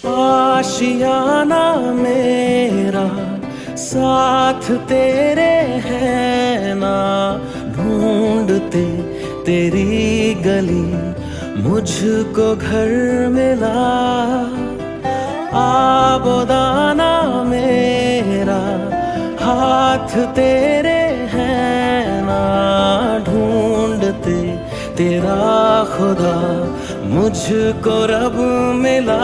आशियाना मेरा साथ तेरे है ना, ढूंढते तेरी गली मुझको घर मिला। आबोदाना मेरा हाथ तेरे है ना, ढूंढते तेरा खुदा मुझको रब मिला।